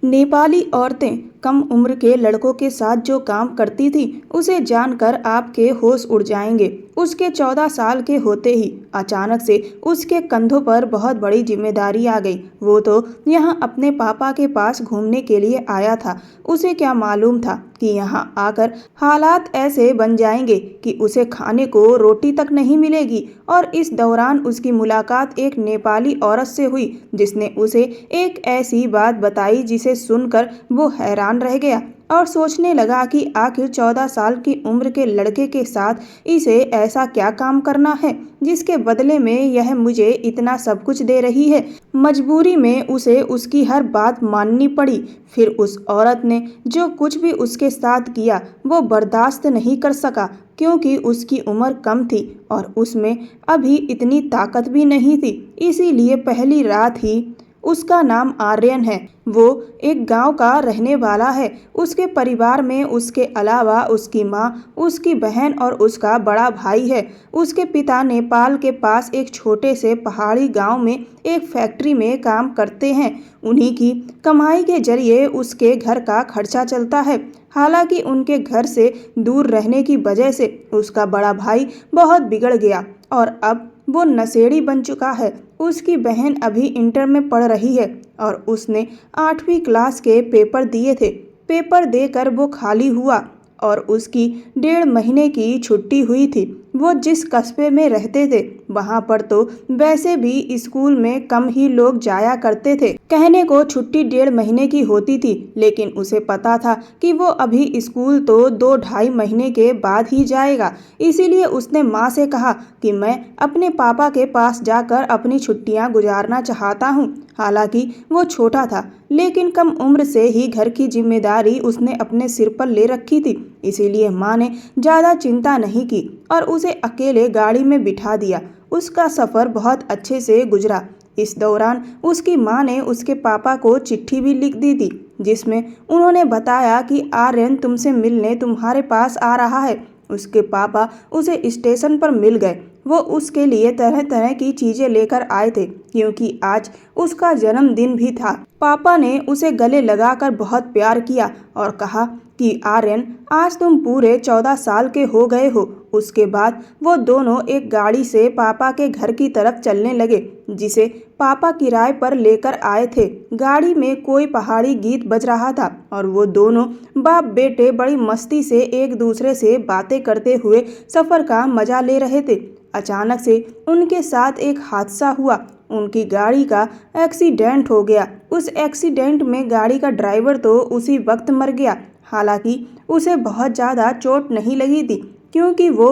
नेपाली औरतें कम उम्र के लड़कों के साथ जो काम करती थी उसे जानकर आपके होश उड़ जाएंगे। उसके 14 साल के होते ही अचानक से उसके कंधों पर बहुत बड़ी जिम्मेदारी आ गई। वो तो यहाँ अपने पापा के पास घूमने के लिए आया था। उसे क्या मालूम था कि यहाँ आकर हालात ऐसे बन जाएंगे कि उसे खाने को रोटी तक नहीं मिलेगी। और इस दौरान उसकी मुलाकात एक नेपाली औरत से हुई जिसने उसे एक ऐसी बात बताई जिसे सुनकर वो हैरान रह गया और सोचने लगा कि आखिर 14 साल की उम्र के लड़के के साथ इसे ऐसा क्या काम करना है जिसके बदले में यह मुझे इतना सब कुछ दे रही है। मजबूरी में उसे उसकी हर बात माननी पड़ी। फिर उस औरत ने जो कुछ भी उसके साथ किया वो बर्दाश्त नहीं कर सका, क्योंकि उसकी उम्र कम थी और उसमें अभी इतनी ताकत भी नहीं थी। इसीलिए पहली रात ही, उसका नाम आर्यन है, वो एक गांव का रहने वाला है। उसके परिवार में उसके अलावा उसकी माँ, उसकी बहन और उसका बड़ा भाई है। उसके पिता नेपाल के पास एक छोटे से पहाड़ी गांव में एक फैक्ट्री में काम करते हैं। उन्हीं की कमाई के जरिए उसके घर का खर्चा चलता है। हालांकि उनके घर से दूर रहने की वजह से उसका बड़ा भाई बहुत बिगड़ गया और अब वो नशेड़ी बन चुका है। उसकी बहन अभी इंटर में पढ़ रही है और उसने 8वीं क्लास के पेपर दिए थे। पेपर देकर वो खाली हुआ और उसकी 1.5 महीने की छुट्टी हुई थी। वो जिस कस्बे में रहते थे वहाँ पर तो वैसे भी स्कूल में कम ही लोग जाया करते थे। कहने को छुट्टी 1.5 महीने की होती थी, लेकिन उसे पता था कि वो अभी स्कूल तो 2-2.5 महीने के बाद ही जाएगा। इसीलिए उसने माँ से कहा कि मैं अपने पापा के पास जाकर अपनी छुट्टियाँ गुजारना चाहता हूँ। हालांकि वो छोटा था, लेकिन कम उम्र से ही घर की जिम्मेदारी उसने अपने सिर पर ले रखी थी। इसीलिए माँ ने ज़्यादा चिंता नहीं की और उसे अकेले गाड़ी में बिठा दिया। उसका सफ़र बहुत अच्छे से गुजरा। इस दौरान उसकी माँ ने उसके पापा को चिट्ठी भी लिख दी थी, जिसमें उन्होंने बताया कि आर्यन तुमसे मिलने तुम्हारे पास आ रहा है। उसके पापा उसे स्टेशन पर मिल गए। वो उसके लिए तरह तरह की चीज़ें लेकर आए थे, क्योंकि आज उसका जन्मदिन भी था। पापा ने उसे गले लगाकर बहुत प्यार किया और कहा कि आर्यन, आज तुम पूरे 14 साल के हो गए हो। उसके बाद वो दोनों एक गाड़ी से पापा के घर की तरफ चलने लगे, जिसे पापा किराए पर लेकर आए थे। गाड़ी में कोई पहाड़ी गीत बज रहा था और वो दोनों बाप बेटे बड़ी मस्ती से एक दूसरे से बातें करते हुए सफ़र का मजा ले रहे थे। अचानक से उनके साथ एक हादसा हुआ। उनकी गाड़ी का एक्सीडेंट हो गया। उस एक्सीडेंट में गाड़ी का ड्राइवर तो उसी वक्त मर गया। हालांकि उसे बहुत ज़्यादा चोट नहीं लगी थी, क्योंकि वो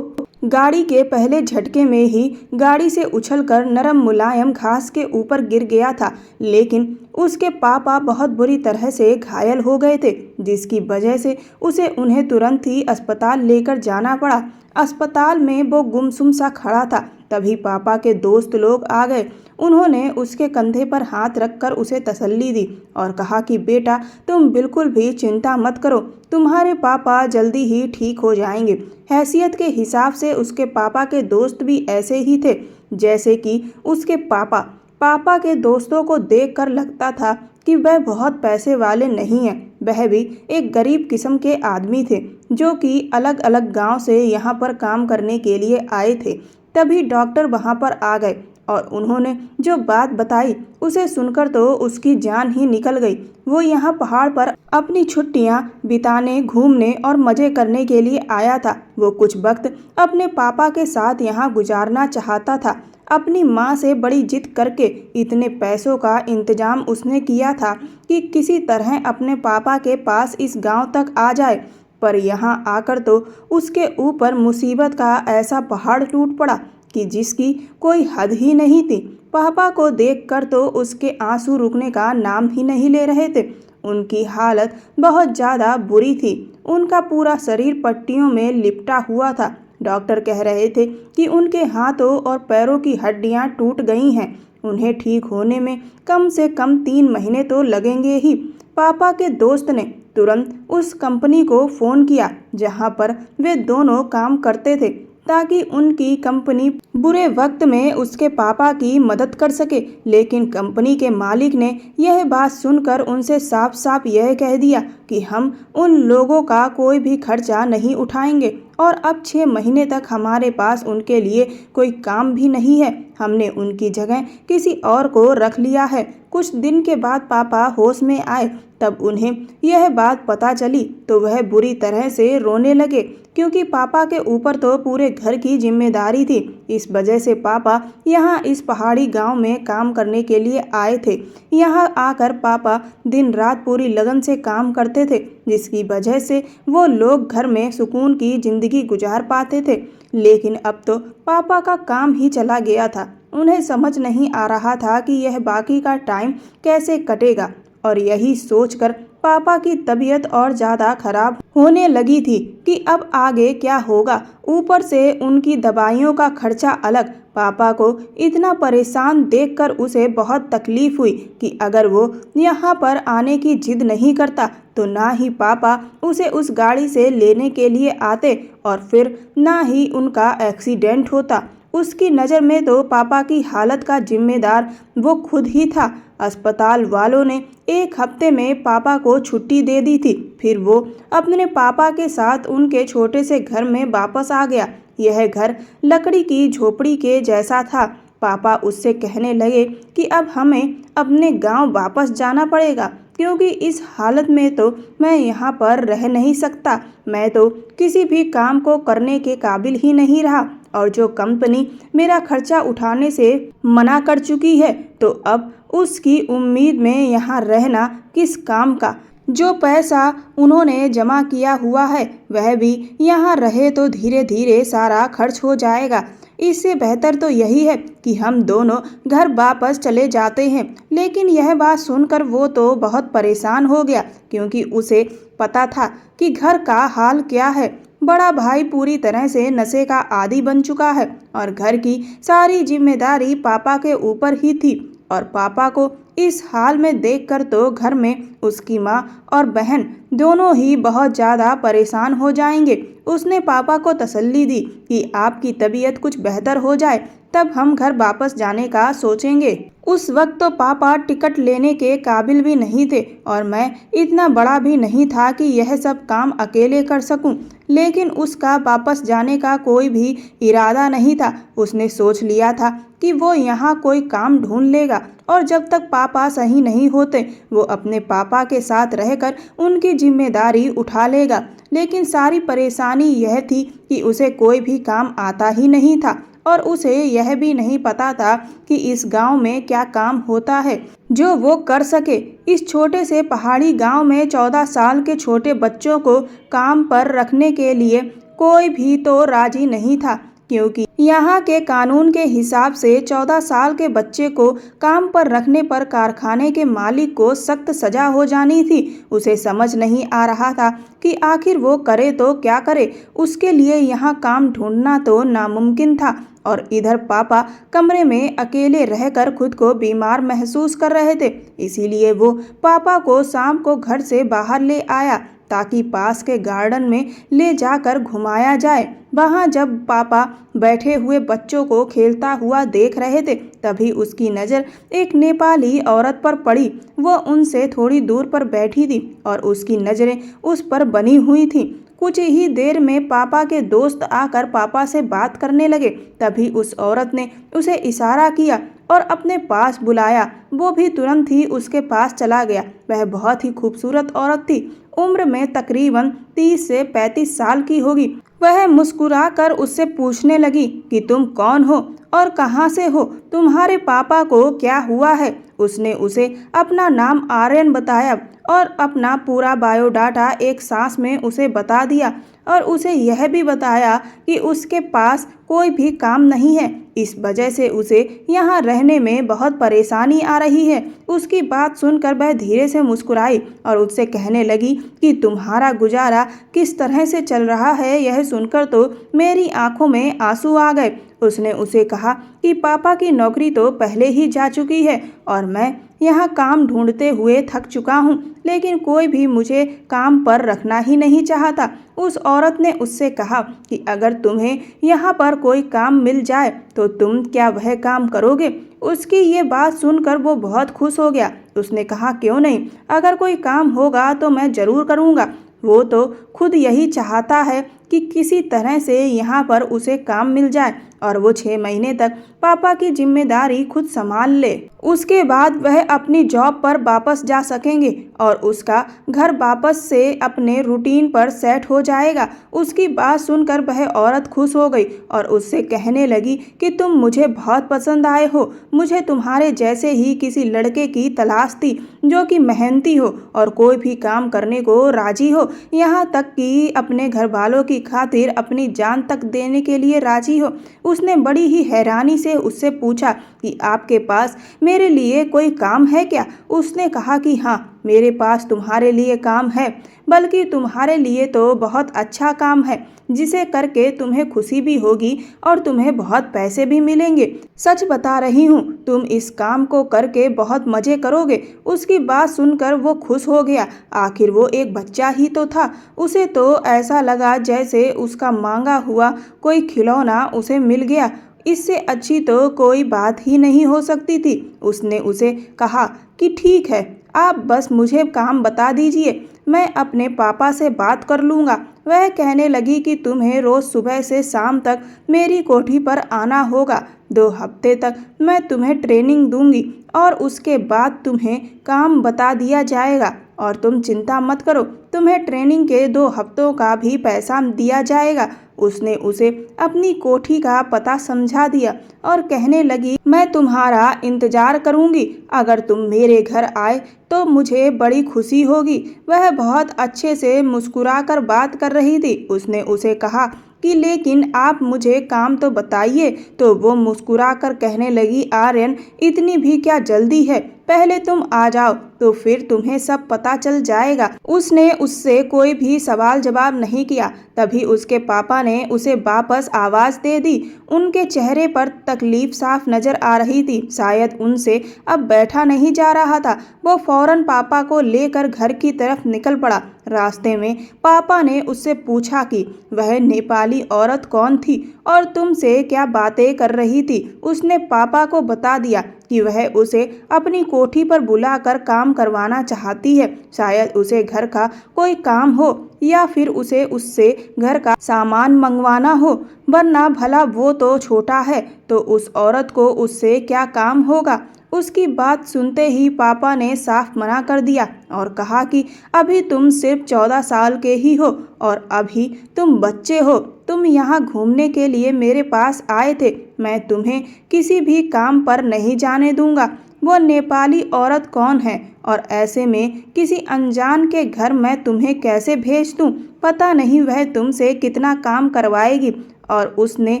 गाड़ी के पहले झटके में ही गाड़ी से उछलकर नरम मुलायम घास के ऊपर गिर गया था। लेकिन उसके पापा बहुत बुरी तरह से घायल हो गए थे, जिसकी वजह से उसे उन्हें तुरंत ही अस्पताल लेकर जाना पड़ा। अस्पताल में वो गुमसुम सा खड़ा था। तभी पापा के दोस्त लोग आ गए। उन्होंने उसके कंधे पर हाथ रखकर उसे तसल्ली दी और कहा कि बेटा, तुम बिल्कुल भी चिंता मत करो, तुम्हारे पापा जल्दी ही ठीक हो जाएंगे। हैसियत के हिसाब से उसके पापा के दोस्त भी ऐसे ही थे जैसे कि उसके पापा। पापा के दोस्तों को देखकर लगता था कि वह बहुत पैसे वाले नहीं हैं। वह भी एक गरीब किस्म के आदमी थे, जो कि अलग अलग गांव से यहाँ पर काम करने के लिए आए थे। तभी डॉक्टर वहाँ पर आ गए और उन्होंने जो बात बताई उसे सुनकर तो उसकी जान ही निकल गई। वो यहाँ पहाड़ पर अपनी छुट्टियाँ बिताने, घूमने और मज़े करने के लिए आया था। वो कुछ वक्त अपने पापा के साथ यहाँ गुजारना चाहता था। अपनी माँ से बड़ी जिद करके इतने पैसों का इंतजाम उसने किया था कि किसी तरह अपने पापा के पास इस गांव तक आ जाए। पर यहाँ आकर तो उसके ऊपर मुसीबत का ऐसा पहाड़ टूट पड़ा कि जिसकी कोई हद ही नहीं थी। पापा को देखकर तो उसके आंसू रुकने का नाम ही नहीं ले रहे थे। उनकी हालत बहुत ज़्यादा बुरी थी। उनका पूरा शरीर पट्टियों में लिपटा हुआ था। डॉक्टर कह रहे थे कि उनके हाथों और पैरों की हड्डियां टूट गई हैं। उन्हें ठीक होने में कम से कम 3 महीने तो लगेंगे ही। पापा के दोस्त ने तुरंत उस कंपनी को फ़ोन किया जहां पर वे दोनों काम करते थे। ताकि उनकी कंपनी बुरे वक्त में उसके पापा की मदद कर सके। लेकिन कंपनी के मालिक ने यह बात सुनकर उनसे साफ साफ यह कह दिया कि हम उन लोगों का कोई भी खर्चा नहीं उठाएंगे और अब 6 महीने तक हमारे पास उनके लिए कोई काम भी नहीं है। हमने उनकी जगह किसी और को रख लिया है। कुछ दिन के बाद पापा होश में आए। तब उन्हें यह बात पता चली तो वह बुरी तरह से रोने लगे, क्योंकि पापा के ऊपर तो पूरे घर की जिम्मेदारी थी। इस वजह से पापा यहाँ इस पहाड़ी गांव में काम करने के लिए आए थे। यहाँ आकर पापा दिन रात पूरी लगन से काम करते थे, जिसकी वजह से वो लोग घर में सुकून की जिंदगी गुजार पाते थे। लेकिन अब तो पापा का काम ही चला गया था। उन्हें समझ नहीं आ रहा था कि यह बाकी का टाइम कैसे कटेगा, और यही सोचकर पापा की तबीयत और ज़्यादा खराब होने लगी थी कि अब आगे क्या होगा। ऊपर से उनकी दवाइयों का खर्चा अलग। पापा को इतना परेशान देखकर उसे बहुत तकलीफ हुई कि अगर वो यहाँ पर आने की जिद नहीं करता तो ना ही पापा उसे उस गाड़ी से लेने के लिए आते और फिर ना ही उनका एक्सीडेंट होता। उसकी नज़र में तो पापा की हालत का जिम्मेदार वो खुद ही था। अस्पताल वालों ने 1 हफ्ते में पापा को छुट्टी दे दी थी। फिर वो अपने पापा के साथ उनके छोटे से घर में वापस आ गया। यह घर लकड़ी की झोपड़ी के जैसा था। पापा उससे कहने लगे कि अब हमें अपने गांव वापस जाना पड़ेगा, क्योंकि इस हालत में तो मैं यहाँ पर रह नहीं सकता। मैं तो किसी भी काम को करने के काबिल ही नहीं रहा, और जो कंपनी मेरा खर्चा उठाने से मना कर चुकी है तो अब उसकी उम्मीद में यहाँ रहना किस काम का। जो पैसा उन्होंने जमा किया हुआ है वह भी यहाँ रहे तो धीरे धीरे सारा खर्च हो जाएगा। इससे बेहतर तो यही है कि हम दोनों घर वापस चले जाते हैं। लेकिन यह बात सुनकर वो तो बहुत परेशान हो गया, क्योंकि उसे पता था कि घर का हाल क्या है। बड़ा भाई पूरी तरह से नशे का आदी बन चुका है और घर की सारी जिम्मेदारी पापा के ऊपर ही थी। और पापा को इस हाल में देखकर तो घर में उसकी माँ और बहन दोनों ही बहुत ज़्यादा परेशान हो जाएंगे। उसने पापा को तसल्ली दी कि आपकी तबीयत कुछ बेहतर हो जाए तब हम घर वापस जाने का सोचेंगे। उस वक्त तो पापा टिकट लेने के काबिल भी नहीं थे और मैं इतना बड़ा भी नहीं था कि यह सब काम अकेले कर सकूं। लेकिन उसका वापस जाने का कोई भी इरादा नहीं था। उसने सोच लिया था कि वो यहाँ कोई काम ढूंढ लेगा और जब तक पापा सही नहीं होते वो अपने पापा के साथ रहकर उनकी जिम्मेदारी उठा लेगा। लेकिन सारी परेशानी यह थी कि उसे कोई भी काम आता ही नहीं था और उसे यह भी नहीं पता था कि इस गांव में क्या काम होता है जो वो कर सके। इस छोटे से पहाड़ी गांव में 14 साल के छोटे बच्चों को काम पर रखने के लिए कोई भी तो राजी नहीं था, क्योंकि यहाँ के कानून के हिसाब से 14 साल के बच्चे को काम पर रखने पर कारखाने के मालिक को सख्त सजा हो जानी थी। उसे समझ नहीं आ रहा था कि आखिर वो करे तो क्या करे। उसके लिए यहाँ काम ढूंढना तो नामुमकिन था और इधर पापा कमरे में अकेले रहकर खुद को बीमार महसूस कर रहे थे। इसीलिए वो पापा को शाम को घर से बाहर ले आया ताकि पास के गार्डन में ले जाकर घुमाया जाए। वहाँ जब पापा बैठे हुए बच्चों को खेलता हुआ देख रहे थे तभी उसकी नज़र एक नेपाली औरत पर पड़ी। वो उनसे थोड़ी दूर पर बैठी थी और उसकी नज़रें उस पर बनी हुई थीं। कुछ ही देर में पापा के दोस्त आकर पापा से बात करने लगे। तभी उस औरत ने उसे इशारा किया और अपने पास बुलाया। वो भी तुरंत ही उसके पास चला गया। वह बहुत ही खूबसूरत औरत थी। उम्र में तकरीबन 30 से 35 साल की होगी। वह मुस्कुराकर उससे पूछने लगी कि तुम कौन हो और कहाँ से हो, तुम्हारे पापा को क्या हुआ है। उसने उसे अपना नाम आर्यन बताया और अपना पूरा बायोडाटा एक सांस में उसे बता दिया और उसे यह भी बताया कि उसके पास कोई भी काम नहीं है। इस वजह से उसे यहाँ रहने में बहुत परेशानी आ रही है। उसकी बात सुनकर वह धीरे से मुस्कुराई और उससे कहने लगी कि तुम्हारा गुजारा किस तरह से चल रहा है यह सुनकर तो मेरी आंखों में आंसू आ गए। उसने उसे कहा कि पापा की नौकरी तो पहले ही जा चुकी है और मैं यहाँ काम ढूंढते हुए थक चुका हूँ, लेकिन कोई भी मुझे काम पर रखना ही नहीं चाहता। उस औरत ने उससे कहा कि अगर तुम्हें यहाँ पर कोई काम मिल जाए तो तुम क्या वह काम करोगे? उसकी ये बात सुनकर वो बहुत खुश हो गया। उसने कहा, क्यों नहीं, अगर कोई काम होगा तो मैं ज़रूर करूँगा। वो तो खुद यही चाहता है कि किसी तरह से यहाँ पर उसे काम मिल जाए और वो 6 महीने तक पापा की जिम्मेदारी खुद संभाल ले। उसके बाद वह अपनी जॉब पर वापस जा सकेंगे और उसका घर वापस से अपने रूटीन पर सेट हो जाएगा। उसकी बात सुनकर वह औरत खुश हो गई और उससे कहने लगी कि तुम मुझे बहुत पसंद आए हो। मुझे तुम्हारे जैसे ही किसी लड़के की तलाश थी जो कि मेहनती हो और कोई भी काम करने को राजी हो, यहाँ तक कि अपने घर वालों की खातिर अपनी जान तक देने के लिए राजी हो। उसने बड़ी ही हैरानी से उससे पूछा कि आपके पास मेरे लिए कोई काम है क्या? उसने कहा कि हाँ, मेरे पास तुम्हारे लिए काम है, बल्कि तुम्हारे लिए तो बहुत अच्छा काम है जिसे करके तुम्हें खुशी भी होगी और तुम्हें बहुत पैसे भी मिलेंगे। सच बता रही हूँ, तुम इस काम को करके बहुत मज़े करोगे। उसकी बात सुनकर वो खुश हो गया। आखिर वो एक बच्चा ही तो था। उसे तो ऐसा लगा जैसे उसका मांगा हुआ कोई खिलौना उसे मिल गया। इससे अच्छी तो कोई बात ही नहीं हो सकती थी। उसने उसे कहा कि ठीक है, आप बस मुझे काम बता दीजिए, मैं अपने पापा से बात कर लूँगा। वह कहने लगी कि तुम्हें रोज़ सुबह से शाम तक मेरी कोठी पर आना होगा। 2 हफ्ते तक मैं तुम्हें ट्रेनिंग दूंगी और उसके बाद तुम्हें काम बता दिया जाएगा और तुम चिंता मत करो, तुम्हें ट्रेनिंग के 2 हफ्तों का भी पैसा दिया जाएगा। उसने उसे अपनी कोठी का पता समझा दिया और कहने लगी, मैं तुम्हारा इंतजार करूंगी। अगर तुम मेरे घर आए तो मुझे बड़ी खुशी होगी। वह बहुत अच्छे से मुस्कुराकर बात कर रही थी। उसने उसे कहा कि लेकिन आप मुझे काम तो बताइए। तो वो मुस्कुराकर कहने लगी, आर्यन, इतनी भी क्या जल्दी है, पहले तुम आ जाओ तो फिर तुम्हें सब पता चल जाएगा। उसने उससे कोई भी सवाल जवाब नहीं किया। तभी उसके पापा ने उसे वापस आवाज़ दे दी। उनके चेहरे पर तकलीफ साफ नजर आ रही थी। शायद उनसे अब बैठा नहीं जा रहा था। वो फौरन पापा को लेकर घर की तरफ निकल पड़ा। रास्ते में पापा ने उससे पूछा कि वह नेपाली औरत कौन थी और तुमसे क्या बातें कर रही थी। उसने पापा को बता दिया कि वह उसे अपनी कोठी पर बुलाकर काम करवाना चाहती है। शायद उसे घर का कोई काम हो या फिर उसे उससे घर का सामान मंगवाना हो, वरना भला वो तो छोटा है तो उस औरत को उससे क्या काम होगा। उसकी बात सुनते ही पापा ने साफ मना कर दिया और कहा कि अभी तुम सिर्फ 14 साल के ही हो और अभी तुम बच्चे हो। तुम यहाँ घूमने के लिए मेरे पास आए थे। मैं तुम्हें किसी भी काम पर नहीं जाने दूंगा। वो नेपाली औरत कौन है और ऐसे में किसी अनजान के घर मैं तुम्हें कैसे भेज दूं? पता नहीं वह तुमसे कितना काम करवाएगी। और उसने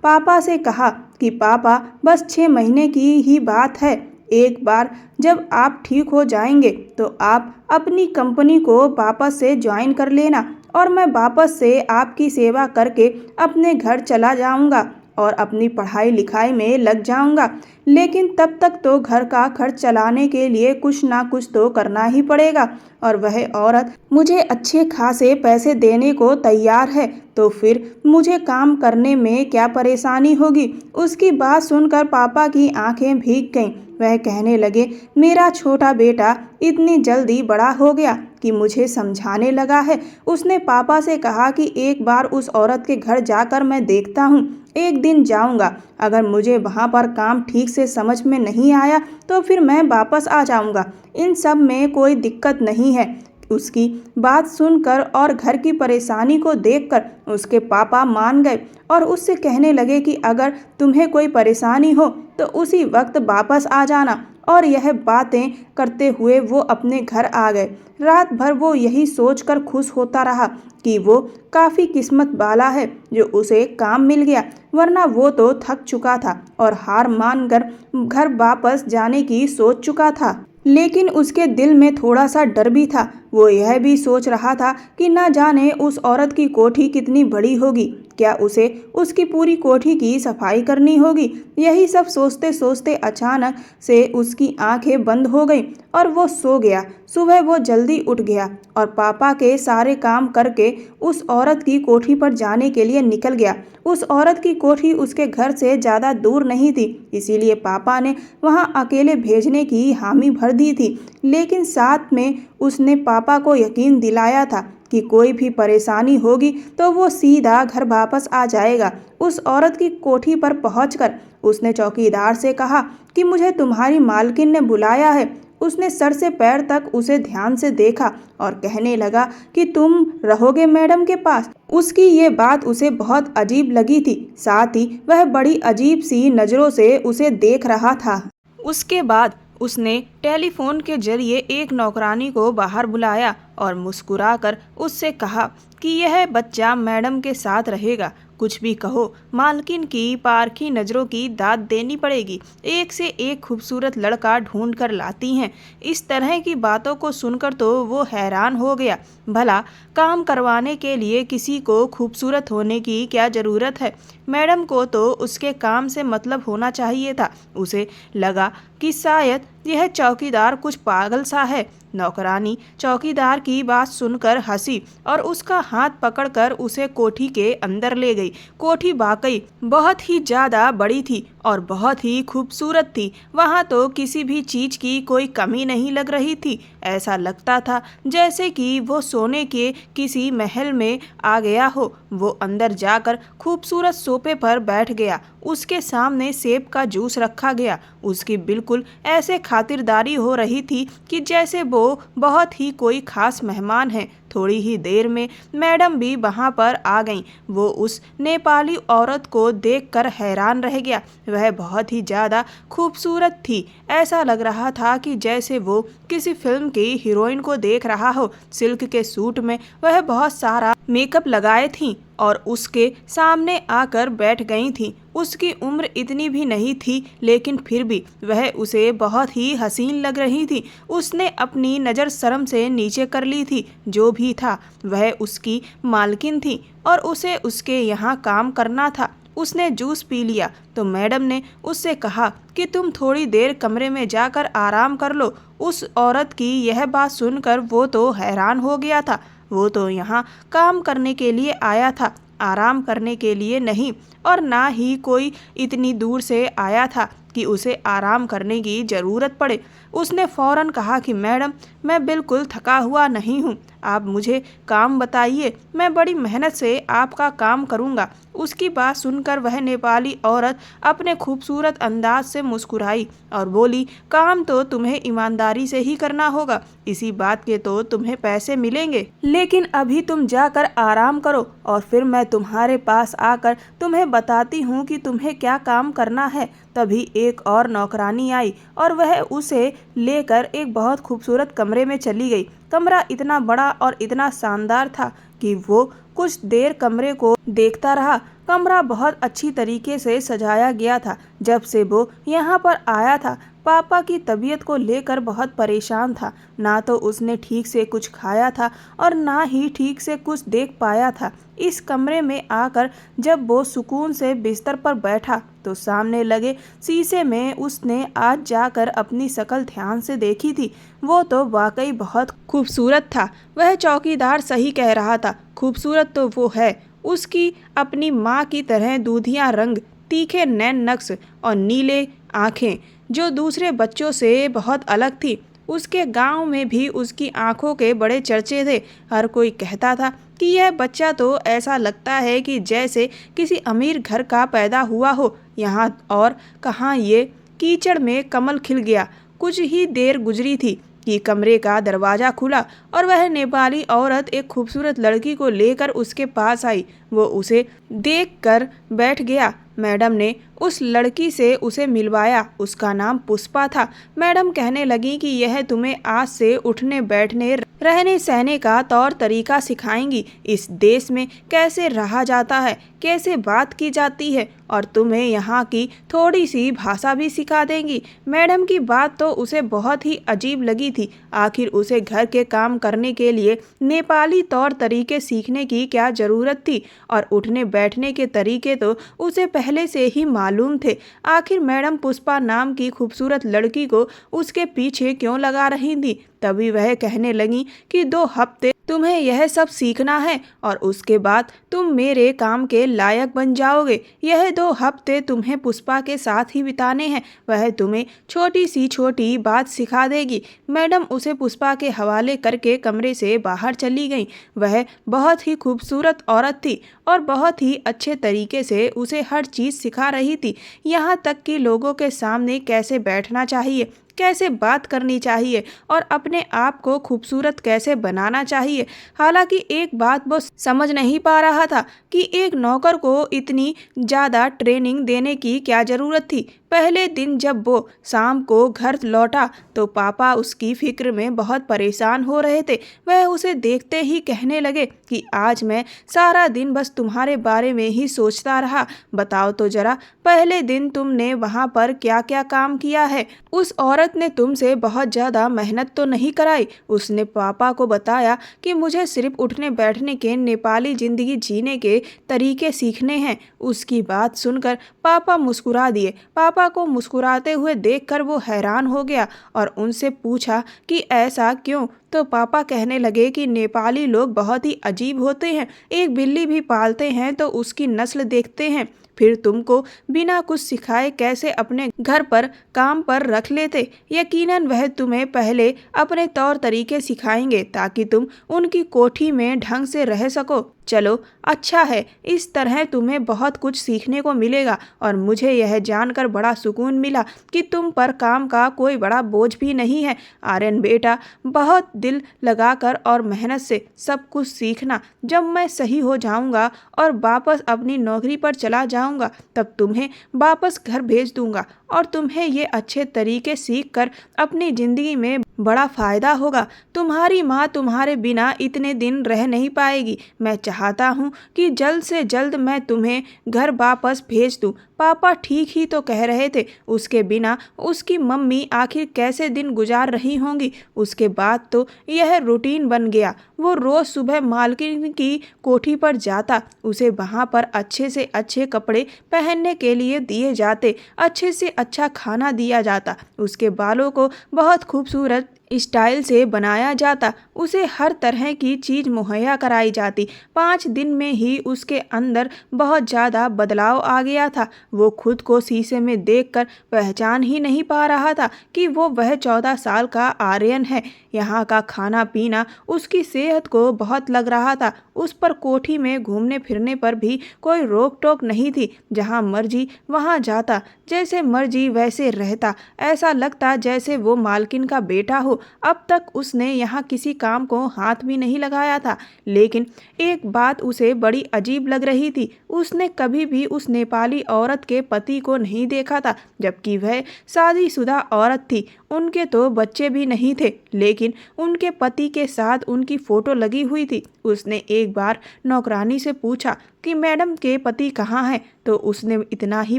पापा से कहा कि पापा, बस 6 महीने की ही बात है। एक बार जब आप ठीक हो जाएंगे तो आप अपनी कंपनी को वापस से ज्वाइन कर लेना और मैं वापस से आपकी सेवा करके अपने घर चला जाऊंगा और अपनी पढ़ाई लिखाई में लग जाऊंगा। लेकिन तब तक तो घर का खर्च चलाने के लिए कुछ ना कुछ तो करना ही पड़ेगा और वह औरत मुझे अच्छे खासे पैसे देने को तैयार है, तो फिर मुझे काम करने में क्या परेशानी होगी। उसकी बात सुनकर पापा की आंखें भीग गईं। वह कहने लगे, मेरा छोटा बेटा इतनी जल्दी बड़ा हो गया कि मुझे समझाने लगा है। उसने पापा से कहा कि एक बार उस औरत के घर जाकर मैं देखता हूँ। एक दिन जाऊंगा। अगर मुझे वहाँ पर काम ठीक से समझ में नहीं आया तो फिर मैं वापस आ जाऊंगा। इन सब में कोई दिक्कत नहीं है। उसकी बात सुनकर और घर की परेशानी को देखकर उसके पापा मान गए और उससे कहने लगे कि अगर तुम्हें कोई परेशानी हो तो उसी वक्त वापस आ जाना। और यह बातें करते हुए वो अपने घर आ गए। रात भर वो यही सोचकर खुश होता रहा कि वो काफ़ी किस्मत वाला है जो उसे काम मिल गया, वरना वो तो थक चुका था और हार मानकर घर वापस जाने की सोच चुका था। लेकिन उसके दिल में थोड़ा सा डर भी था। वो यह भी सोच रहा था कि न जाने उस औरत की कोठी कितनी बड़ी होगी, क्या उसे उसकी पूरी कोठी की सफाई करनी होगी। यही सब सोचते सोचते अचानक से उसकी आंखें बंद हो गईं और वो सो गया। सुबह वो जल्दी उठ गया और पापा के सारे काम करके उस औरत की कोठी पर जाने के लिए निकल गया। उस औरत की कोठी उसके घर से ज़्यादा दूर नहीं थी, इसीलिए पापा ने वहां अकेले भेजने की हामी भर दी थी। लेकिन साथ में उसने पापा को यकीन दिलाया था कि कोई भी परेशानी होगी तो वो सीधा घर वापस आ जाएगा। उस औरत की कोठी पर पहुंचकर उसने चौकीदार से कहा कि मुझे तुम्हारी मालकिन ने बुलाया है। उसने सर से पैर तक उसे ध्यान से देखा और कहने लगा कि तुम रहोगे मैडम के पास। उसकी ये बात उसे बहुत अजीब लगी थी, साथ ही वह बड़ी अजीब सी नज़रों से उसे देख रहा था। उसके बाद उसने टेलीफोन के जरिए एक नौकरानी को बाहर बुलाया और मुस्कुराकर उससे कहा कि यह बच्चा मैडम के साथ रहेगा। कुछ भी कहो, मालकिन की पारखी नज़रों की दाद देनी पड़ेगी। एक से एक खूबसूरत लड़का ढूंढ कर लाती हैं। इस तरह की बातों को सुनकर तो वो हैरान हो गया। भला काम करवाने के लिए किसी को खूबसूरत होने की क्या ज़रूरत है। मैडम को तो उसके काम से मतलब होना चाहिए था। उसे लगा कि शायद यह चौकीदार कुछ पागल सा है। नौकरानी चौकीदार की बात सुनकर हंसी और उसका हाथ पकड़कर उसे कोठी के अंदर ले गई। कोठी वाकई बहुत ही ज़्यादा बड़ी थी और बहुत ही खूबसूरत थी। वहाँ तो किसी भी चीज़ की कोई कमी नहीं लग रही थी। ऐसा लगता था जैसे कि वो सोने के किसी महल में आ गया हो। वो अंदर जाकर खूबसूरत सोफे पर बैठ गया। उसके सामने सेब का जूस रखा गया। उसकी बिल्कुल ऐसे खातिरदारी हो रही थी कि जैसे वो बहुत ही कोई खास मेहमान है। थोड़ी ही देर में मैडम भी वहाँ पर आ गईं। वो उस नेपाली औरत को देखकर हैरान रह गया। वह बहुत ही ज़्यादा खूबसूरत थी। ऐसा लग रहा था कि जैसे वो किसी फिल्म की हीरोइन को देख रहा हो। सिल्क के सूट में वह बहुत सारा मेकअप लगाए थी और उसके सामने आकर बैठ गई थी। उसकी उम्र इतनी भी नहीं थी, लेकिन फिर भी वह उसे बहुत ही हसीन लग रही थी। उसने अपनी नज़र शर्म से नीचे कर ली थी। जो भी था वह उसकी मालकिन थी और उसे उसके यहाँ काम करना था। उसने जूस पी लिया तो मैडम ने उससे कहा कि तुम थोड़ी देर कमरे में जाकर आराम कर लो। उस औरत की यह बात सुनकर वो तो हैरान हो गया था। वो तो यहाँ काम करने के लिए आया था, आराम करने के लिए नहीं, और ना ही कोई इतनी दूर से आया था कि उसे आराम करने की ज़रूरत पड़े। उसने फ़ौरन कहा कि मैडम, मैं बिल्कुल थका हुआ नहीं हूँ, आप मुझे काम बताइए, मैं बड़ी मेहनत से आपका काम करूँगा। उसकी बात सुनकर वह नेपाली औरत अपने खूबसूरत अंदाज से मुस्कुराई और बोली, काम तो तुम्हें ईमानदारी से ही करना होगा, इसी बात के तो तुम्हें पैसे मिलेंगे। लेकिन अभी तुम जाकर आराम करो और फिर मैं तुम्हारे पास आकर तुम्हें बताती हूँ कि तुम्हें क्या काम करना है। तभी एक और नौकरानी आई और वह उसे लेकर एक बहुत खूबसूरत कमरे में चली गई। कमरा इतना बड़ा और इतना शानदार था कि वो कुछ देर कमरे को देखता रहा। कमरा बहुत अच्छी तरीके से सजाया गया था। जब से वो यहाँ पर आया था, पापा की तबीयत को लेकर बहुत परेशान था। ना तो उसने ठीक से कुछ खाया था और ना ही ठीक से कुछ देख पाया था। इस कमरे में आकर जब वो सुकून से बिस्तर पर बैठा तो सामने लगे शीशे में उसने आज जाकर अपनी शक्ल ध्यान से देखी थी। वो तो वाकई बहुत खूबसूरत था। वह चौकीदार सही कह रहा था, खूबसूरत तो वो है। उसकी अपनी माँ की तरह दूधिया रंग, तीखे नैन नक्श और नीले आँखें जो दूसरे बच्चों से बहुत अलग थी। उसके गांव में भी उसकी आंखों के बड़े चर्चे थे। हर कोई कहता था कि यह बच्चा तो ऐसा लगता है कि जैसे किसी अमीर घर का पैदा हुआ हो। यहाँ और कहाँ ये कीचड़ में कमल खिल गया। कुछ ही देर गुजरी थी कि कमरे का दरवाज़ा खुला और वह नेपाली औरत एक खूबसूरत लड़की को लेकर उसके पास आई। वो उसे देखकर बैठ गया। मैडम ने उस लड़की से उसे मिलवाया। उसका नाम पुष्पा था। मैडम कहने लगी कि यह तुम्हें आज से उठने बैठने रहने सहने का तौर तरीका सिखाएंगी। इस देश में कैसे रहा जाता है, कैसे बात की जाती है और तुम्हें यहाँ की थोड़ी सी भाषा भी सिखा देंगी। मैडम की बात तो उसे बहुत ही अजीब लगी थी। आखिर उसे घर के काम करने के लिए नेपाली तौर तरीके सीखने की क्या ज़रूरत थी, और उठने बैठने के तरीके तो उसे पहले से ही मालूम थे। आखिर मैडम पुष्पा नाम की खूबसूरत लड़की को उसके पीछे क्यों लगा रही थी। तभी वह कहने लगी कि 2 हफ्ते तुम्हें यह सब सीखना है और उसके बाद तुम मेरे काम के लायक बन जाओगे। यह 2 हफ्ते तुम्हें पुष्पा के साथ ही बिताने हैं। वह तुम्हें छोटी सी छोटी बात सिखा देगी। मैडम उसे पुष्पा के हवाले करके कमरे से बाहर चली गई। वह बहुत ही खूबसूरत औरत थी और बहुत ही अच्छे तरीके से उसे हर चीज़ सिखा रही थी। यहाँ तक कि लोगों के सामने कैसे बैठना चाहिए, कैसे बात करनी चाहिए और अपने आप को खूबसूरत कैसे बनाना चाहिए। हालांकि एक बात वो समझ नहीं पा रहा था कि एक नौकर को इतनी ज़्यादा ट्रेनिंग देने की क्या ज़रूरत थी। पहले दिन जब वो शाम को घर लौटा तो पापा उसकी फिक्र में बहुत परेशान हो रहे थे। वह उसे देखते ही कहने लगे कि आज मैं सारा दिन बस तुम्हारे बारे में ही सोचता रहा। बताओ तो जरा, पहले दिन तुमने वहाँ पर क्या क्या काम किया है। उस औरत ने तुमसे बहुत ज़्यादा मेहनत तो नहीं कराई। उसने पापा को बताया कि मुझे सिर्फ उठने बैठने के नेपाली ज़िंदगी जीने के तरीके सीखने हैं। उसकी बात सुनकर पापा मुस्कुरा दिए। पापा को मुस्कुराते हुए देखकर वो हैरान हो गया और उनसे पूछा कि ऐसा क्यों। तो पापा कहने लगे कि नेपाली लोग बहुत ही अजीब होते हैं। एक बिल्ली भी पालते हैं तो उसकी नस्ल देखते हैं, फिर तुमको बिना कुछ सिखाए कैसे अपने घर पर काम पर रख लेते। यकीनन वह तुम्हें पहले अपने तौर तरीके सिखाएंगे ताकि तुम उनकी कोठी में ढंग से रह सको। चलो अच्छा है, इस तरह तुम्हें बहुत कुछ सीखने को मिलेगा और मुझे यह जानकर बड़ा सुकून मिला कि तुम पर काम का कोई बड़ा बोझ भी नहीं है। आर्यन बेटा, बहुत दिल लगाकर और मेहनत से सब कुछ सीखना। जब मैं सही हो जाऊंगा और वापस अपनी नौकरी पर चला जाऊंगा तब तुम्हें वापस घर भेज दूंगा और तुम्हें ये अच्छे तरीके सीख कर अपनी ज़िंदगी में बड़ा फ़ायदा होगा। तुम्हारी माँ तुम्हारे बिना इतने दिन रह नहीं पाएगी। मैं चाहता हूँ कि जल्द से जल्द मैं तुम्हें घर वापस भेज दूँ। पापा ठीक ही तो कह रहे थे। उसके बिना उसकी मम्मी आखिर कैसे दिन गुजार रही होंगी। उसके बाद तो यह रूटीन बन गया। वो रोज़ सुबह मालकिन की कोठी पर जाता। उसे वहाँ पर अच्छे से अच्छे कपड़े पहनने के लिए दिए जाते, अच्छे से अच्छा खाना दिया जाता, उसके बालों को बहुत खूबसूरत स्टाइल से बनाया जाता, उसे हर तरह की चीज़ मुहैया कराई जाती। 5 दिन में ही उसके अंदर बहुत ज़्यादा बदलाव आ गया था। वो खुद को शीशे में देखकर पहचान ही नहीं पा रहा था कि वो वह 14 साल का आर्यन है। यहाँ का खाना पीना उसकी सेहत को बहुत लग रहा था। उस पर कोठी में घूमने फिरने पर भी कोई रोक टोक नहीं थी। जहाँ मर्जी वहाँ जाता, जैसे मर्जी वैसे रहता। ऐसा लगता जैसे वो मालकिन का बेटा हो। अब तक उसने यहाँ किसी काम को हाथ भी नहीं लगाया था। लेकिन एक बात उसे बड़ी अजीब लग रही थी। उसने कभी भी उस नेपाली औरत के पति को नहीं देखा था, जबकि वह शादीशुदा औरत थी। उनके तो बच्चे भी नहीं थे, लेकिन उनके पति के साथ उनकी फ़ोटो लगी हुई थी। उसने एक बार नौकरानी से पूछा कि मैडम के पति कहाँ हैं, तो उसने इतना ही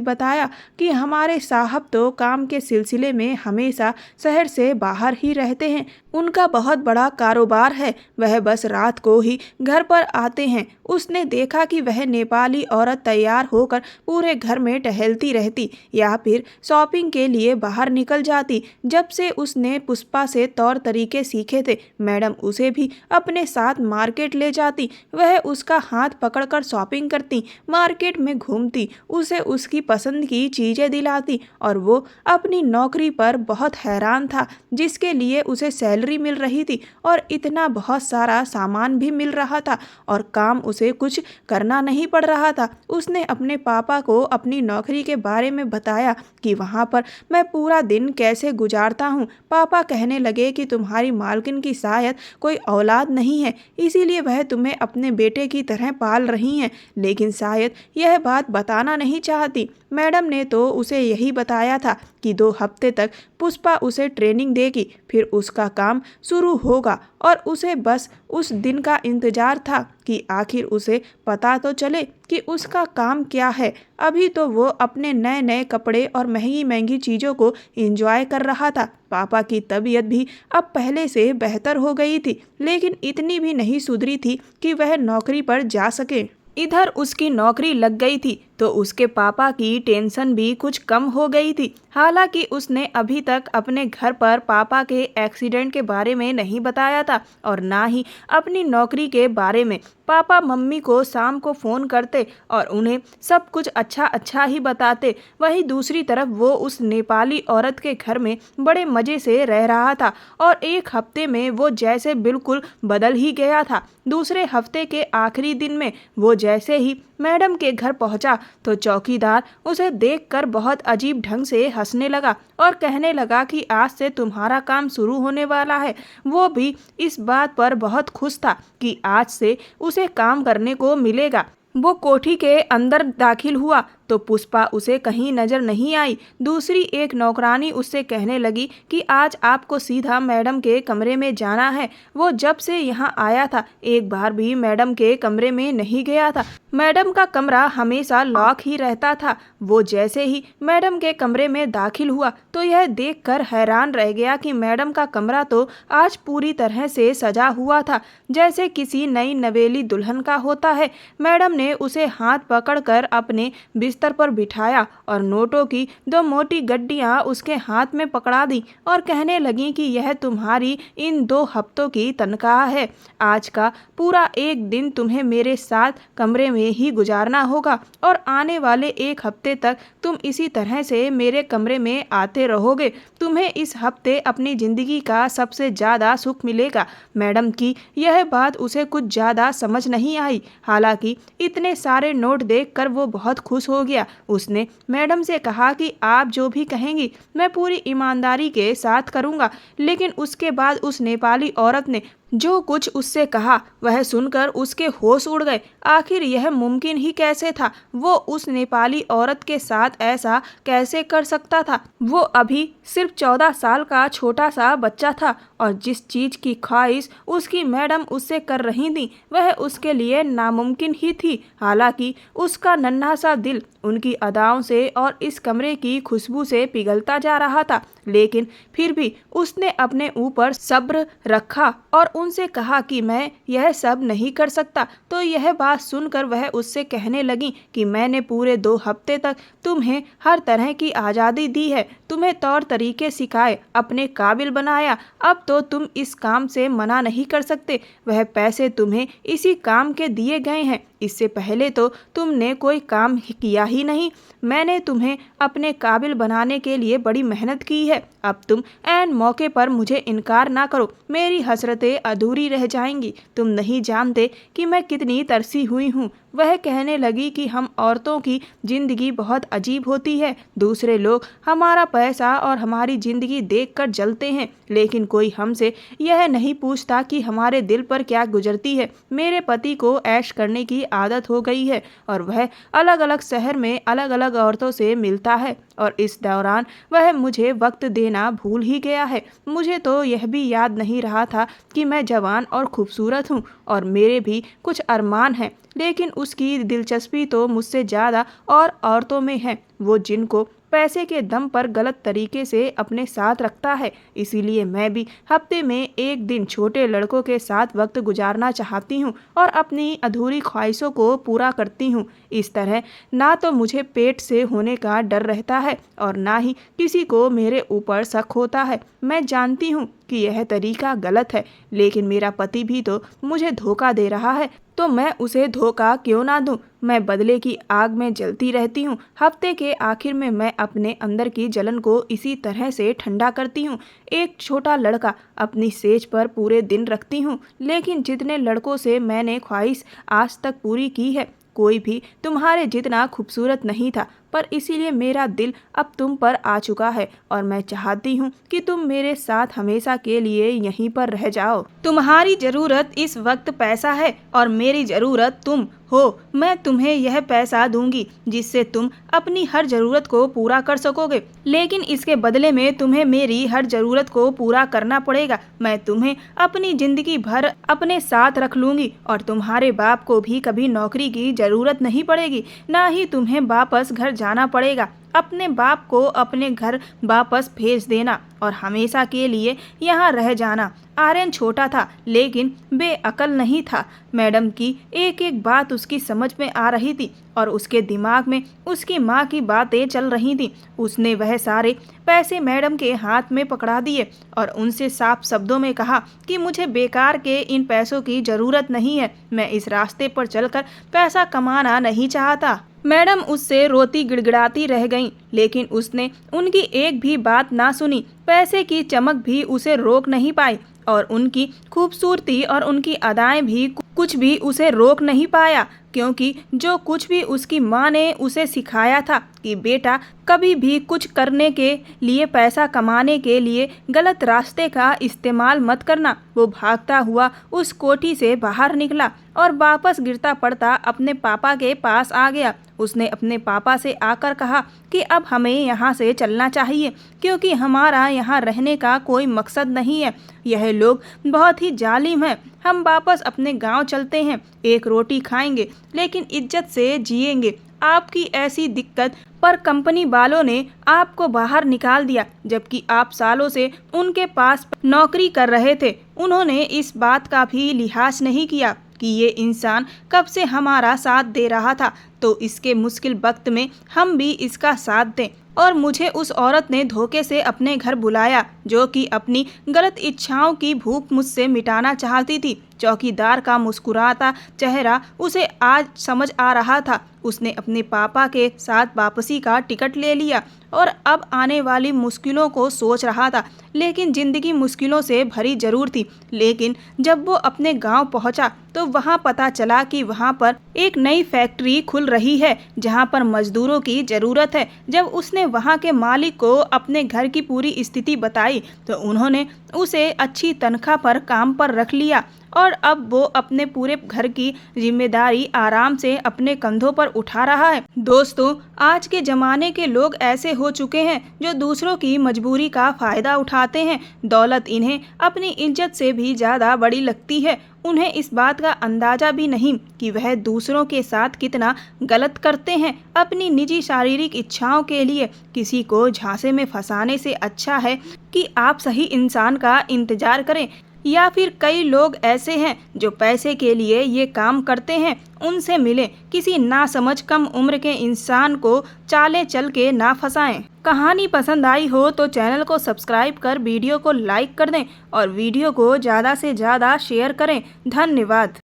बताया कि हमारे साहब तो काम के सिलसिले में हमेशा शहर से बाहर ही रहते हैं। उनका बहुत बड़ा कारोबार है, वह बस रात को ही घर पर आते हैं। उसने देखा कि वह नेपाली औरत तैयार होकर पूरे घर में टहलती रहती या फिर शॉपिंग के लिए बाहर निकल जाती। जब से उसने पुष्पा से तौर तरीके सीखे थे, मैडम उसे भी अपने साथ मार्केट ले जाती। वह उसका हाथ पकड़कर शॉपिंग करती, मार्केट में घूमती, उसे उसकी पसंद की चीज़ें दिलाती और वो अपनी नौकरी पर बहुत हैरान था, जिसके लिए उसे सैलरी मिल रही थी और इतना बहुत सारा सामान भी मिल रहा था और काम उसे कुछ करना नहीं पड़ रहा था। उसने अपने पापा को अपनी नौकरी के बारे में बताया कि वहाँ पर मैं पूरा दिन कैसे गुजारता हूँ। पापा कहने लगे कि तुम्हारी मालकिन की शायद कोई औलाद नहीं है, इसीलिए वह तुम्हें अपने बेटे की तरह पाल रही हैं, लेकिन शायद यह बात बताना नहीं चाहती। मैडम ने तो उसे यही बताया था कि 2 हफ्ते तक पुष्पा उसे ट्रेनिंग देगी, फिर फिर उसका काम शुरू होगा और उसे बस उस दिन का इंतजार था कि आखिर उसे पता तो चले कि उसका काम क्या है। अभी तो वो अपने नए नए कपड़े और महंगी महंगी चीज़ों को एंजॉय कर रहा था। पापा की तबीयत भी अब पहले से बेहतर हो गई थी, लेकिन इतनी भी नहीं सुधरी थी कि वह नौकरी पर जा सके। इधर उसकी नौकरी लग गई थी तो उसके पापा की टेंशन भी कुछ कम हो गई थी। हालांकि उसने अभी तक अपने घर पर पापा के एक्सीडेंट के बारे में नहीं बताया था और ना ही अपनी नौकरी के बारे में। पापा मम्मी को शाम को फ़ोन करते और उन्हें सब कुछ अच्छा अच्छा ही बताते। वहीं दूसरी तरफ वो उस नेपाली औरत के घर में बड़े मज़े से रह रहा था और एक हफ्ते में वो जैसे बिल्कुल बदल ही गया था। दूसरे हफ्ते के आखिरी दिन में वो जैसे ही मैडम के घर पहुंचा तो चौकीदार उसे देखकर बहुत अजीब ढंग से हंसने लगा और कहने लगा कि आज से तुम्हारा काम शुरू होने वाला है। वो भी इस बात पर बहुत खुश था कि आज से उसे काम करने को मिलेगा। वो कोठी के अंदर दाखिल हुआ तो पुष्पा उसे कहीं नजर नहीं आई। दूसरी एक नौकरानी उससे कहने लगी कि आज आपको सीधा मैडम के कमरे में जाना है। वो जब से यहाँ आया था एक बार भी मैडम के कमरे में नहीं गया था। मैडम का कमरा हमेशा लॉक ही रहता था। वो जैसे ही मैडम के कमरे में दाखिल हुआ तो यह देखकर हैरान रह गया कि मैडम का कमरा तो आज पूरी तरह से सजा हुआ था, जैसे किसी नई नवेली दुल्हन का होता है। मैडम ने उसे हाथ पकड़कर अपने बिस्तर पर बिठाया और नोटों की 2 मोटी गड्डियां उसके हाथ में पकड़ा दी और कहने लगी कि यह तुम्हारी इन 2 हफ्तों की तनख्वाह है। आज का पूरा एक दिन तुम्हें मेरे साथ कमरे में ही गुजारना होगा और आने वाले 1 हफ्ते तक तुम इसी तरह से मेरे कमरे में आते रहोगे। तुम्हें इस हफ्ते अपनी ज़िंदगी का सबसे ज़्यादा सुख मिलेगा। मैडम की यह बात उसे कुछ ज़्यादा समझ नहीं आई। हालांकि इतने सारे नोट देखकर वो बहुत खुश हो गया। उसने मैडम से कहा कि आप जो भी कहेंगी मैं पूरी ईमानदारी के साथ करूंगा। लेकिन उसके बाद उस नेपाली औरत ने जो कुछ उससे कहा वह सुनकर उसके होश उड़ गए। आखिर यह मुमकिन ही कैसे था? वो उस नेपाली औरत के साथ ऐसा कैसे कर सकता था? वो अभी सिर्फ 14 साल का छोटा सा बच्चा था और जिस चीज़ की ख्वाहिश उसकी मैडम उससे कर रही थी वह उसके लिए नामुमकिन ही थी। हालांकि उसका नन्हा सा दिल उनकी अदाओं से और इस कमरे की खुशबू से पिघलता जा रहा था, लेकिन फिर भी उसने अपने ऊपर सब्र रखा और उनसे कहा कि मैं यह सब नहीं कर सकता। तो यह बात सुनकर वह उससे कहने लगी कि मैंने पूरे 2 हफ्ते तक तुम्हें हर तरह की आज़ादी दी है, तुम्हें तौर तरीके सिखाए, अपने काबिल बनाया। अब तो तुम इस काम से मना नहीं कर सकते। वह पैसे तुम्हें इसी काम के दिए गए हैं। इससे पहले तो तुमने कोई काम किया ही नहीं। मैंने तुम्हें अपने काबिल बनाने के लिए बड़ी मेहनत की है। अब तुम ऐन मौके पर मुझे इनकार ना करो, मेरी हसरतें अधूरी रह जाएंगी। तुम नहीं जानते कि मैं कितनी तरसी हुई हूँ। वह कहने लगी कि हम औरतों की ज़िंदगी बहुत अजीब होती है। दूसरे लोग हमारा पैसा और हमारी ज़िंदगी देखकर जलते हैं, लेकिन कोई हमसे यह नहीं पूछता कि हमारे दिल पर क्या गुजरती है। मेरे पति को ऐश करने की आदत हो गई है और वह अलग अलग शहर में अलग अलग औरतों से मिलता है और इस दौरान वह मुझे वक्त देना भूल ही गया है। मुझे तो यह भी याद नहीं रहा था कि मैं जवान और खूबसूरत हूँ और मेरे भी कुछ अरमान हैं, लेकिन उसकी दिलचस्पी तो मुझसे ज़्यादा और औरतों में है, वो जिनको पैसे के दम पर गलत तरीके से अपने साथ रखता है। इसीलिए मैं भी हफ्ते में एक दिन छोटे लड़कों के साथ वक्त गुजारना चाहती हूँ और अपनी अधूरी ख्वाहिशों को पूरा करती हूँ। इस तरह ना तो मुझे पेट से होने का डर रहता है और ना ही किसी को मेरे ऊपर शक होता है। मैं जानती हूँ कि यह तरीका गलत है, लेकिन मेरा पति भी तो मुझे धोखा दे रहा है, तो मैं उसे धोखा क्यों ना दूं? मैं बदले की आग में जलती रहती हूँ। हफ्ते के आखिर में मैं अपने अंदर की जलन को इसी तरह से ठंडा करती हूँ। एक छोटा लड़का अपनी सेज पर पूरे दिन रखती हूँ, लेकिन जितने लड़कों से मैंने ख्वाहिश आज तक पूरी की है, कोई भी तुम्हारे जितना खूबसूरत नहीं था। पर इसीलिए मेरा दिल अब तुम पर आ चुका है और मैं चाहती हूँ कि तुम मेरे साथ हमेशा के लिए यहीं पर रह जाओ। तुम्हारी ज़रूरत इस वक्त पैसा है और मेरी ज़रूरत तुम हो, मैं तुम्हें यह पैसा दूंगी जिससे तुम अपनी हर जरूरत को पूरा कर सकोगे, लेकिन इसके बदले में तुम्हें मेरी हर जरूरत को पूरा करना पड़ेगा। मैं तुम्हें अपनी जिंदगी भर अपने साथ रख लूंगी और तुम्हारे बाप को भी कभी नौकरी की जरूरत नहीं पड़ेगी, ना ही तुम्हें वापस घर जाना पड़ेगा। अपने बाप को अपने घर वापस भेज देना और हमेशा के लिए यहाँ रह जाना। आर्यन छोटा था लेकिन बेअकल नहीं था। मैडम की एक एक बात उसकी समझ में आ रही थी और उसके दिमाग में उसकी माँ की बातें चल रही थीं। उसने वह सारे पैसे मैडम के हाथ में पकड़ा दिए और उनसे साफ शब्दों में कहा कि मुझे बेकार के इन पैसों की ज़रूरत नहीं है। मैं इस रास्ते पर चलकर पैसा कमाना नहीं चाहता। मैडम उससे रोती गिड़गिड़ाती रह गईं, लेकिन उसने उनकी एक भी बात ना सुनी। पैसे की चमक भी उसे रोक नहीं पाई और उनकी खूबसूरती और उनकी अदाएं भी कुछ भी उसे रोक नहीं पाया, क्योंकि जो कुछ भी उसकी माँ ने उसे सिखाया था कि बेटा कभी भी कुछ करने के लिए, पैसा कमाने के लिए गलत रास्ते का इस्तेमाल मत करना। वो भागता हुआ उस कोठी से बाहर निकला और वापस गिरता पड़ता अपने पापा के पास आ गया। उसने अपने पापा से आकर कहा कि अब हमें यहाँ से चलना चाहिए, क्योंकि हमारा यहाँ रहने का कोई मकसद नहीं है। यह लोग बहुत ही जालिम हैं। हम वापस अपने गांव चलते हैं, एक रोटी खाएंगे लेकिन इज्जत से जिएंगे। आपकी ऐसी दिक्कत पर कंपनी वालों ने आपको बाहर निकाल दिया, जबकि आप सालों से उनके पास नौकरी कर रहे थे। उन्होंने इस बात का भी लिहाज नहीं किया कि ये इंसान कब से हमारा साथ दे रहा था, तो इसके मुश्किल वक्त में हम भी इसका साथ दें। और मुझे उस औरत ने धोखे से अपने घर बुलाया जो कि अपनी गलत इच्छाओं की भूख मुझसे मिटाना चाहती थी। चौकीदार का मुस्कुराता चेहरा उसे आज समझ आ रहा था। उसने अपने पापा के साथ वापसी का टिकट ले लिया और अब आने वाली मुश्किलों को सोच रहा था। लेकिन ज़िंदगी मुश्किलों से भरी जरूर थी। लेकिन जब वो अपने गांव पहुंचा तो वहां पता चला कि वहां पर एक नई फैक्ट्री खुल रही है जहां पर मजदूरों की ज़रूरत है। जब उसने वहां के मालिक को अपने घर की पूरी स्थिति बताई तो उन्होंने उसे अच्छी तनख्वाह पर काम पर रख लिया और अब वो अपने पूरे घर की जिम्मेदारी आराम से अपने कंधों पर उठा रहा है। दोस्तों, आज के ज़माने के लोग ऐसे हो चुके हैं जो दूसरों की मजबूरी का फ़ायदा उठाते हैं। दौलत इन्हें अपनी इज्जत से भी ज़्यादा बड़ी लगती है। उन्हें इस बात का अंदाज़ा भी नहीं कि वह दूसरों के साथ कितना गलत करते हैं। अपनी निजी शारीरिक इच्छाओं के लिए किसी को झांसे में फंसाने से अच्छा है कि आप सही इंसान का इंतज़ार करें। या फिर कई लोग ऐसे हैं जो पैसे के लिए ये काम करते हैं, उनसे मिलें। किसी नासमझ कम उम्र के इंसान को चाले चल के ना फंसाएं। कहानी पसंद आई हो तो चैनल को सब्सक्राइब कर वीडियो को लाइक कर दें और वीडियो को ज़्यादा से ज़्यादा शेयर करें। धन्यवाद।